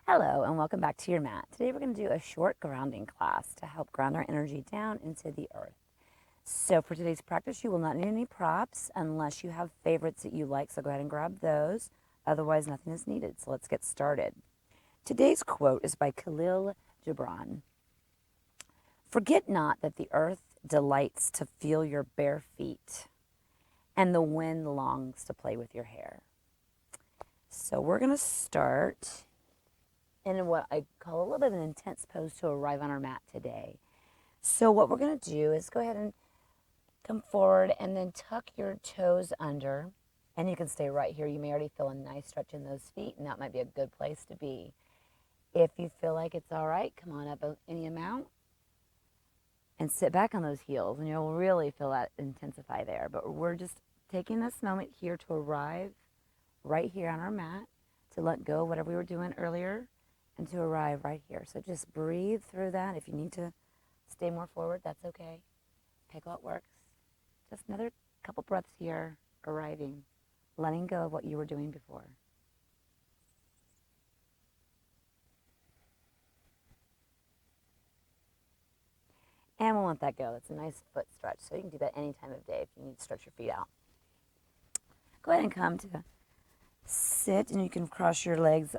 Hello and welcome back to your mat. Today we're going to do a short grounding class to help ground our energy down into the earth. So for today's practice, you will not need any props unless you have favorites that you like, so go ahead and grab those. Otherwise, nothing is needed, so let's get started. Today's quote is by Khalil Gibran. Forget not that the earth delights to feel your bare feet, and the wind longs to play with your hair. So we're going to start in what I call a little bit of an intense pose to arrive on our mat today. So what we're going to do is go ahead and come forward and then tuck your toes under. And you can stay right here. You may already feel a nice stretch in those feet, and that might be a good place to be. If you feel like it's all right, come on up any amount and sit back on those heels, and you'll really feel that intensify there. But we're just taking this moment here to arrive right here on our mat, to let go of whatever we were doing earlier, and to arrive right here. So just breathe through that. If you need to stay more forward, that's okay. Pick what works. Just another couple breaths here, arriving, letting go of what you were doing before. And we'll let that go. That's a nice foot stretch. So you can do that any time of day if you need to stretch your feet out. Go ahead and come to sit, and you can cross your legs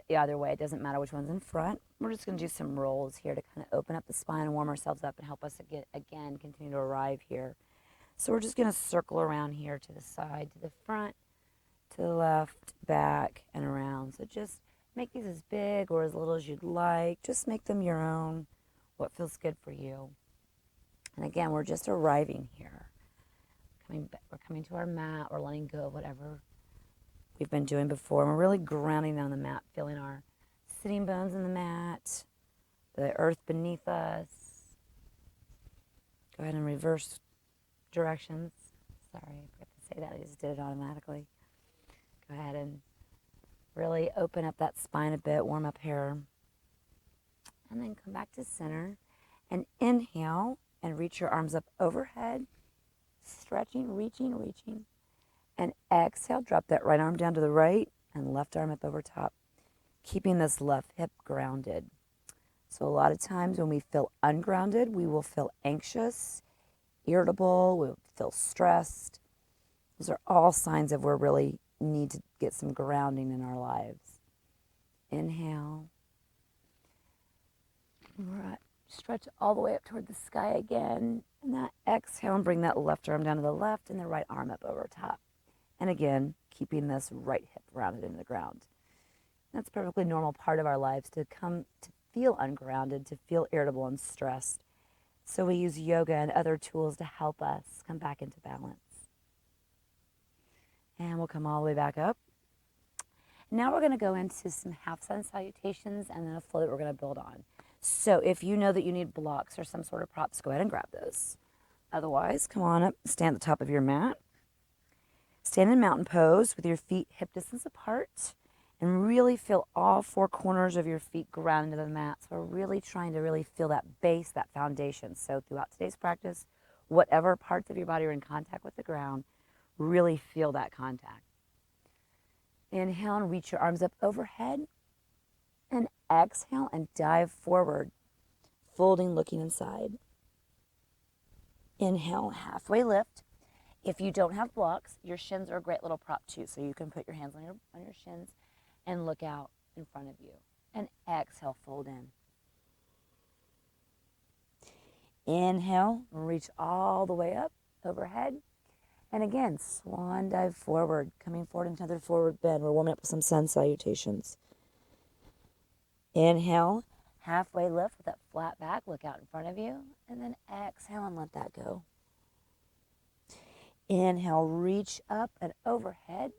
either way. It doesn't matter which one's in front. We're just going to do some rolls here to kind of open up the spine and warm ourselves up and help us again continue to arrive here. So we're just going to circle around here to the side, to the front, to the left, back, and around. So just make these as big or as little as you'd like. Just make them your own, what feels good for you. And again, we're just arriving here. We're coming to our mat. We're letting go of whatever we've been doing before. And we're really grounding down the mat, feeling our sitting bones in the mat, the earth beneath us. Go ahead and reverse directions. Sorry, I forgot to say that. I just did it automatically. Go ahead and really open up that spine a bit, warm up here. And then come back to center and inhale and reach your arms up overhead, stretching, reaching. And exhale, drop that right arm down to the right and left arm up over top, keeping this left hip grounded. So a lot of times when we feel ungrounded, we will feel anxious, irritable, we'll feel stressed. Those are all signs of we really need to get some grounding in our lives. Inhale. Right. Stretch all the way up toward the sky again. And that exhale, and bring that left arm down to the left and the right arm up over top. And again, keeping this right hip rounded into the ground. That's a perfectly normal part of our lives to come to feel ungrounded, to feel irritable and stressed. So we use yoga and other tools to help us come back into balance. And we'll come all the way back up. Now we're going to go into some half sun salutations and then a flow that we're going to build on. So if you know that you need blocks or some sort of props, go ahead and grab those. Otherwise, come on up, stand at the top of your mat. Stand in mountain pose with your feet hip distance apart, and really feel all four corners of your feet ground into the mat. So we're really trying to really feel that base, that foundation. So throughout today's practice, whatever parts of your body are in contact with the ground, really feel that contact. Inhale and reach your arms up overhead. And exhale and dive forward, folding, looking inside. Inhale, halfway lift. If you don't have blocks, your shins are a great little prop too. So you can put your hands on your shins and look out in front of you. And exhale, fold in. Inhale, reach all the way up overhead. And again, swan dive forward, coming forward into another forward bend. We're warming up with some sun salutations. Inhale, halfway lift with that flat back, look out in front of you. And then exhale and let that go. Inhale, reach up and overhead.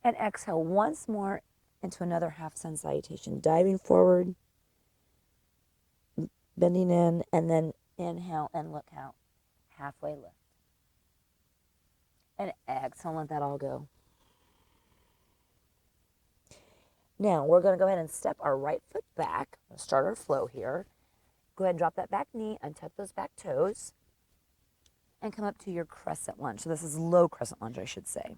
And exhale once more into another half sun salutation. Diving forward, bending in, and then inhale and look out. Halfway lift. And exhale, let that all go. Now, we're going to go ahead and step our right foot back. We'll start our flow here. Go ahead and drop that back knee, untuck those back toes, and come up to your crescent lunge. So this is low crescent lunge, I should say.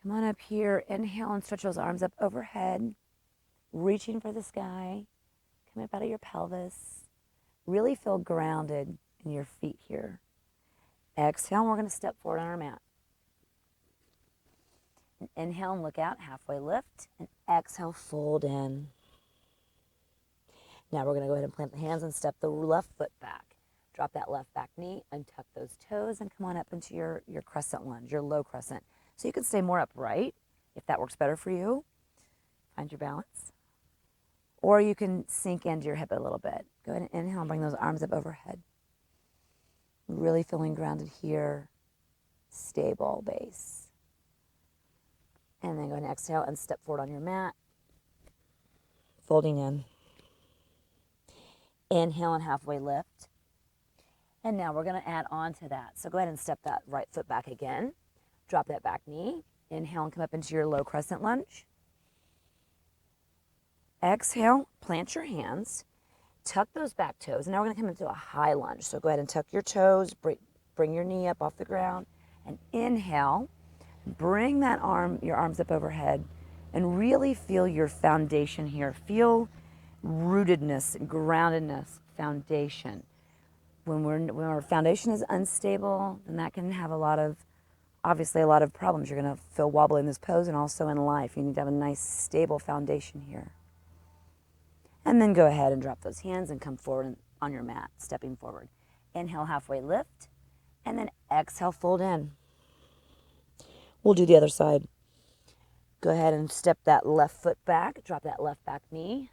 Come on up here. Inhale and stretch those arms up overhead, reaching for the sky. Come up out of your pelvis. Really feel grounded in your feet here. Exhale, and we're going to step forward on our mat. And inhale and look out, halfway lift. And exhale, fold in. Now we're going to go ahead and plant the hands and step the left foot back. Drop that left back knee, untuck those toes, and come on up into your crescent lunge, your low crescent. So you can stay more upright if that works better for you. Find your balance. Or you can sink into your hip a little bit. Go ahead and inhale and bring those arms up overhead. Really feeling grounded here. Stable base. And then go ahead and exhale and step forward on your mat. Folding in. Inhale and halfway lift. And now we're going to add on to that. So go ahead and step that right foot back again. Drop that back knee. Inhale and come up into your low crescent lunge. Exhale, plant your hands. Tuck those back toes. And now we're going to come into a high lunge. So go ahead and tuck your toes. Bring your knee up off the ground. And inhale. Bring that your arms up overhead. And really feel your foundation here. Feel rootedness, groundedness, foundation. When our foundation is unstable, then that can have obviously a lot of problems. You're going to feel wobbly in this pose and also in life. You need to have a nice, stable foundation here. And then go ahead and drop those hands and come forward on your mat, stepping forward. Inhale, halfway lift, and then exhale, fold in. We'll do the other side. Go ahead and step that left foot back, drop that left back knee,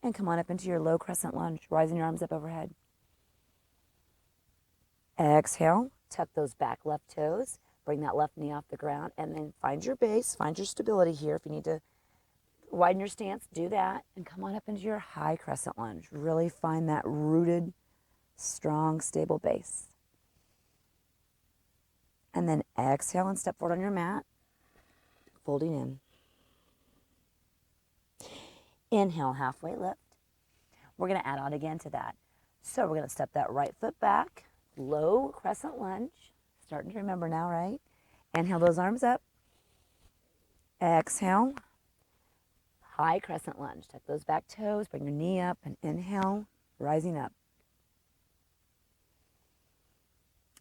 and come on up into your low crescent lunge, rising your arms up overhead. Exhale, tuck those back left toes, bring that left knee off the ground, and then find your base, find your stability here. If you need to widen your stance, do that, and come on up into your high crescent lunge. Really find that rooted, strong, stable base. And then exhale and step forward on your mat, folding in. Inhale, halfway lift. We're going to add on again to that. So we're going to step that right foot back, low crescent lunge. Starting to remember now, right? Inhale those arms up. Exhale. High crescent lunge. Tuck those back toes. Bring your knee up and inhale, rising up.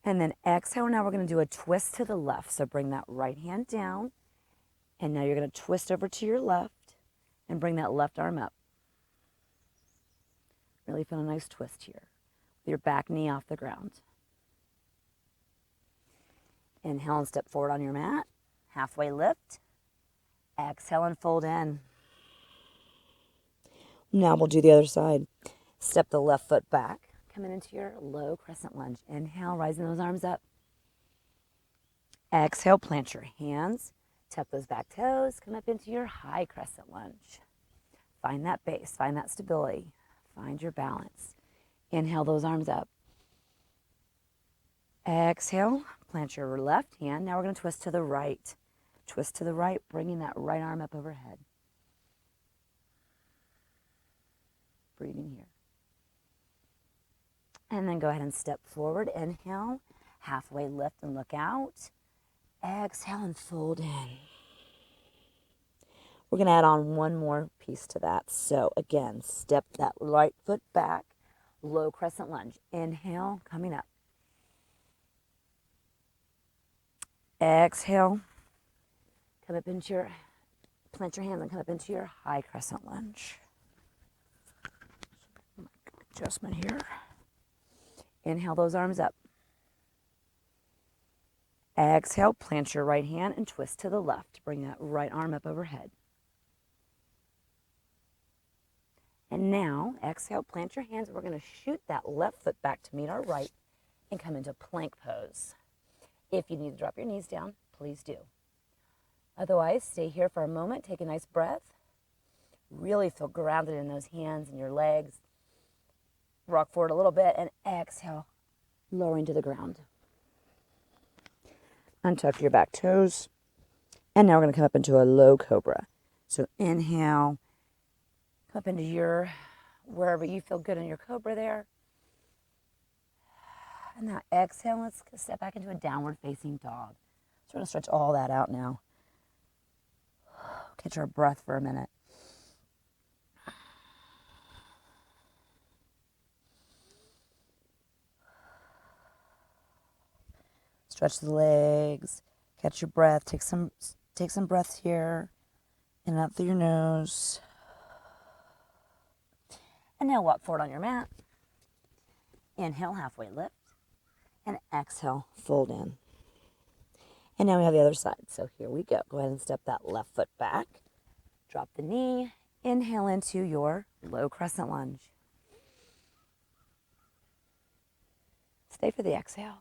And then exhale. Now we're going to do a twist to the left. So bring that right hand down. And now you're going to twist over to your left and bring that left arm up. Really feel a nice twist here. With your back knee off the ground. Inhale and step forward on your mat. Halfway lift. Exhale and fold in. Now we'll do the other side. Step the left foot back. Coming into your low crescent lunge. Inhale, rising those arms up. Exhale, plant your hands. Tuck those back toes. Come up into your high crescent lunge. Find that base. Find that stability. Find your balance. Inhale those arms up. Exhale, plant your left hand. Now we're going to twist to the right. Twist to the right, bringing that right arm up overhead. Breathing here. And then go ahead and step forward. Inhale, halfway lift and look out. Exhale and fold in. We're going to add on one more piece to that. So again, step that right foot back, low crescent lunge. Inhale, coming up. Exhale, come up into your, plant your hands and come up into your high crescent lunge. Adjustment here. Inhale those arms up. Exhale, plant your right hand and twist to the left. Bring that right arm up overhead. And now, exhale, plant your hands. We're going to shoot that left foot back to meet our right and come into plank pose. If you need to drop your knees down, please do. Otherwise, stay here for a moment. Take a nice breath. Really feel grounded in those hands and your legs. Rock forward a little bit and exhale, lowering to the ground. Untuck your back toes. And now we're going to come up into a low cobra. So inhale, come up into your, wherever you feel good in your cobra there. And now exhale, let's step back into a downward facing dog. So we're going to stretch all that out now. Catch our breath for a minute. Stretch the legs. Catch your breath. Take some breaths here. In and out through your nose. And now walk forward on your mat. Inhale, halfway lift. And exhale, fold in. And now we have the other side. So here we go. Go ahead and step that left foot back. Drop the knee. Inhale into your low crescent lunge. Stay for the exhale.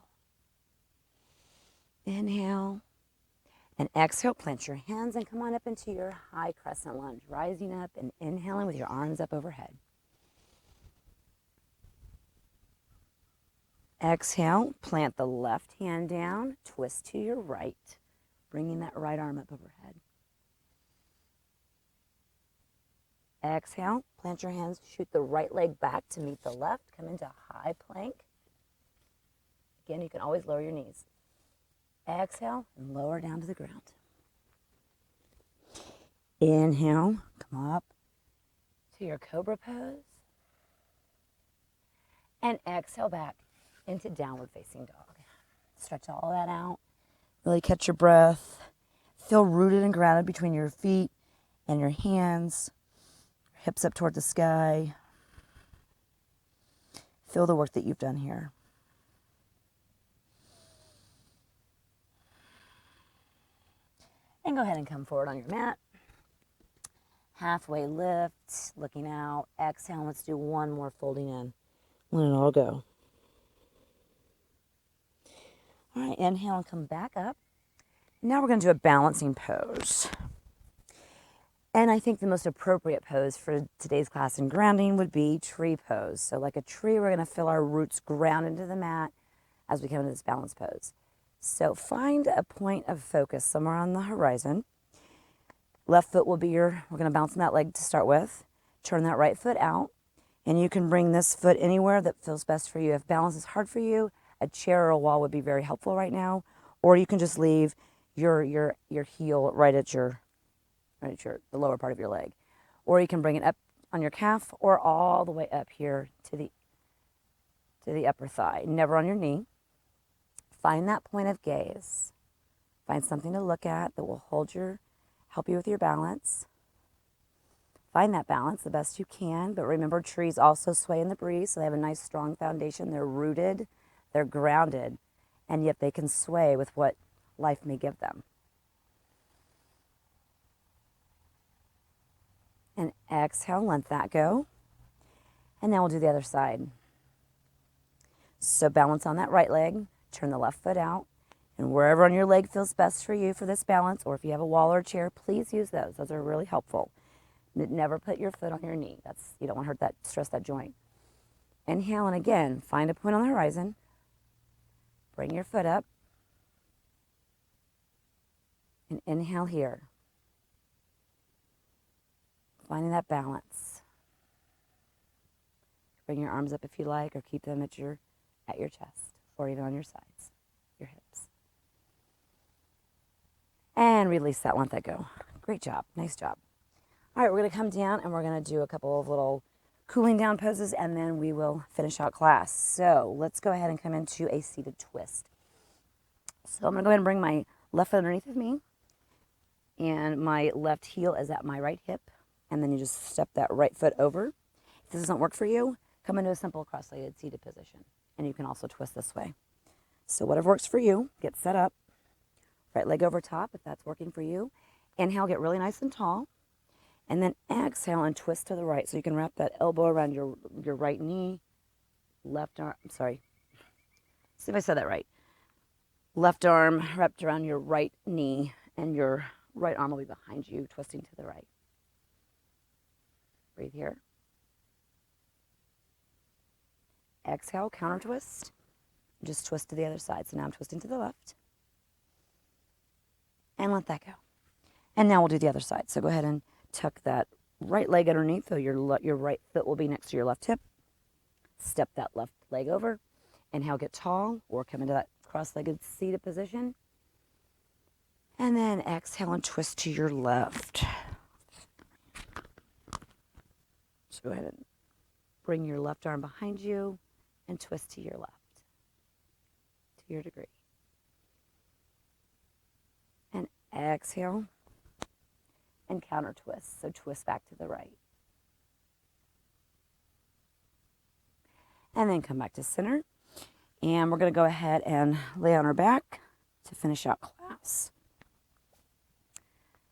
Inhale. And exhale, plant your hands and come on up into your high crescent lunge. Rising up and inhaling with your arms up overhead. Exhale, plant the left hand down, twist to your right, bringing that right arm up overhead. Exhale, plant your hands, shoot the right leg back to meet the left, come into high plank. Again, you can always lower your knees. Exhale and lower down to the ground. Inhale, come up to your Cobra pose. And exhale back into downward facing dog. Stretch all that out. Really catch your breath. Feel rooted and grounded between your feet and your hands. Hips up toward the sky. Feel the work that you've done here. And go ahead and come forward on your mat. Halfway lift, looking out. Exhale, let's do one more folding in. Let it all go. All right, inhale and come back up. Now we're going to do a balancing pose. And I think the most appropriate pose for today's class in grounding would be tree pose. So like a tree, we're going to feel our roots ground into the mat as we come into this balance pose. So find a point of focus somewhere on the horizon. Left foot will be we're going to bounce on that leg to start with. Turn that right foot out. And you can bring this foot anywhere that feels best for you. If balance is hard for you, a chair or a wall would be very helpful right now. Or you can just leave your heel right at the lower part of your leg. Or you can bring it up on your calf or all the way up here to the upper thigh. Never on your knee. Find that point of gaze. Find something to look at that will help you with your balance. Find that balance the best you can, but remember trees also sway in the breeze, so they have a nice strong foundation. They're rooted, they're grounded, and yet they can sway with what life may give them. And exhale, let that go. And now we'll do the other side. So balance on that right leg, turn the left foot out, and wherever on your leg feels best for you for this balance, or if you have a wall or a chair, please use those. Those are really helpful. Never put your foot on your knee. You don't want to stress that joint. Inhale, and again, find a point on the horizon. Bring your foot up. And inhale here. Finding that balance. Bring your arms up if you like, or keep them at your chest, or even on your sides, your hips. And release that, let that go. Great job, nice job. All right, we're going to come down and we're going to do a couple of little cooling down poses, and then we will finish out class. So let's go ahead and come into a seated twist. So I'm going to go ahead and bring my left foot underneath of me, and my left heel is at my right hip, and then you just step that right foot over. If this doesn't work for you, come into a simple cross-legged seated position, and you can also twist this way. So whatever works for you, get set up. Right leg over top if that's working for you. Inhale, get really nice and tall. And then exhale and twist to the right. So you can wrap that elbow around your right knee. Left arm, sorry. See if I said that right. Left arm wrapped around your right knee, and your right arm will be behind you, twisting to the right. Breathe here. Exhale, counter twist. Just twist to the other side. So now I'm twisting to the left. And let that go. And now we'll do the other side. So go ahead and tuck that right leg underneath, so your right foot will be next to your left hip. Step that left leg over. Inhale, get tall, or come into that cross-legged seated position. And then exhale and twist to your left. So go ahead and bring your left arm behind you and twist to your left, to your degree. And exhale and counter twist. So twist back to the right. And then come back to center. And we're going to go ahead and lay on our back to finish out class.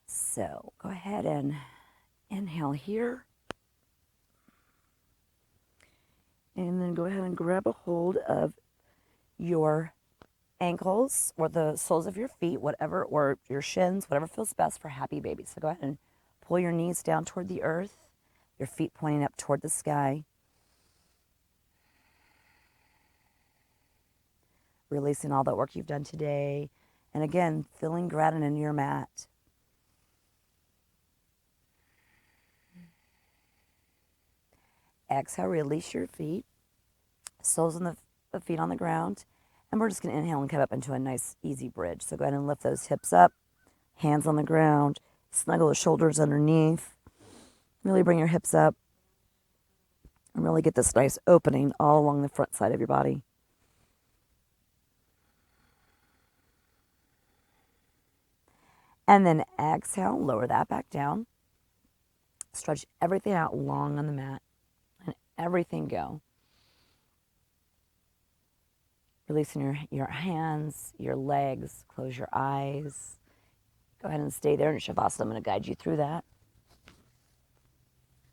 So go ahead and inhale here. And then go ahead and grab a hold of your ankles or the soles of your feet, whatever, or your shins, whatever feels best for happy baby. So go ahead and pull your knees down toward the earth, your feet pointing up toward the sky. Releasing all that work you've done today. And again, feeling grounded in your mat. Exhale, release your feet, soles of the feet on the ground. And we're just going to inhale and come up into a nice, easy bridge. So go ahead and lift those hips up, hands on the ground, snuggle the shoulders underneath. Really bring your hips up and really get this nice opening all along the front side of your body. And then exhale, lower that back down. Stretch everything out long on the mat and everything go. Releasing your hands, your legs, close your eyes. Go ahead and stay there in Shavasana. I'm going to guide you through that.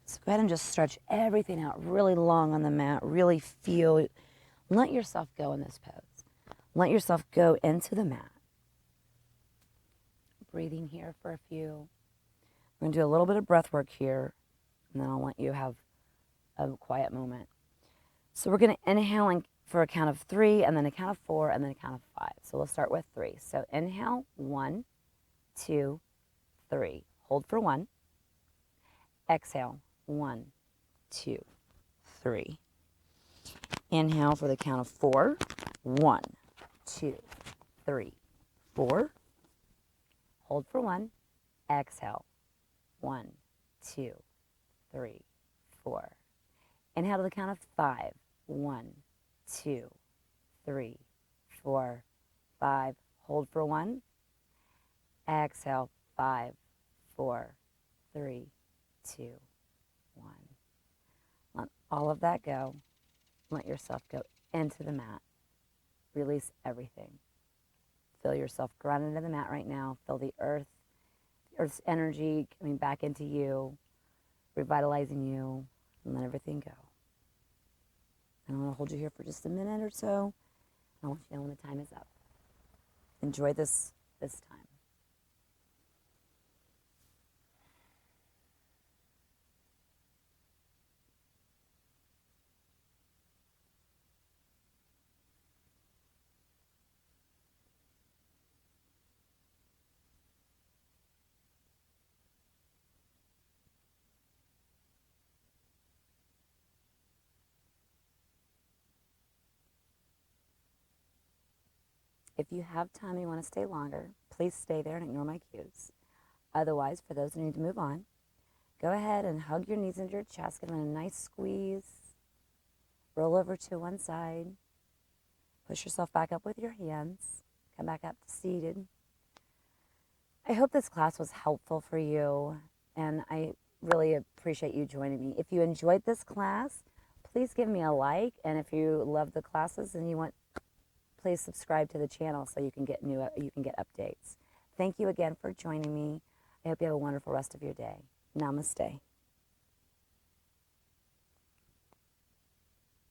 So go ahead and just stretch everything out really long on the mat. Really feel, let yourself go in this pose. Let yourself go into the mat. Breathing here for a few. We're going to do a little bit of breath work here, and then I'll let you have a quiet moment. So we're going to inhale for a count of 3, and then a count of 4, and then a count of 5. So we'll start with 3. So inhale, 1, 2, 3. Hold for 1. Exhale, 1, 2, 3. Inhale for the count of 4. 1, 2, 3, 4. Hold for 1. Exhale. 1, 2, 3, 4. Inhale to the count of 5. 1, 2, 3, 4, 5. Hold for 1. Exhale. 5, 4, 3, 2, 1. Let all of that go. Let yourself go into the mat. Release everything. Feel yourself grounded into the mat right now. Feel the earth's energy coming back into you, revitalizing you, and let everything go. And I'm going to hold you here for just a minute or so. I want you to know when the time is up. Enjoy this time. If you have time and you want to stay longer, please stay there and ignore my cues. Otherwise, for those who need to move on, go ahead and hug your knees into your chest, give them a nice squeeze, roll over to one side, push yourself back up with your hands, come back up to seated. I hope this class was helpful for you, and I really appreciate you joining me. If you enjoyed this class, please give me a like, and if you love the classes and you want, please subscribe to the channel so you can get updates. Thank you again for joining me. I hope you have a wonderful rest of your day. Namaste.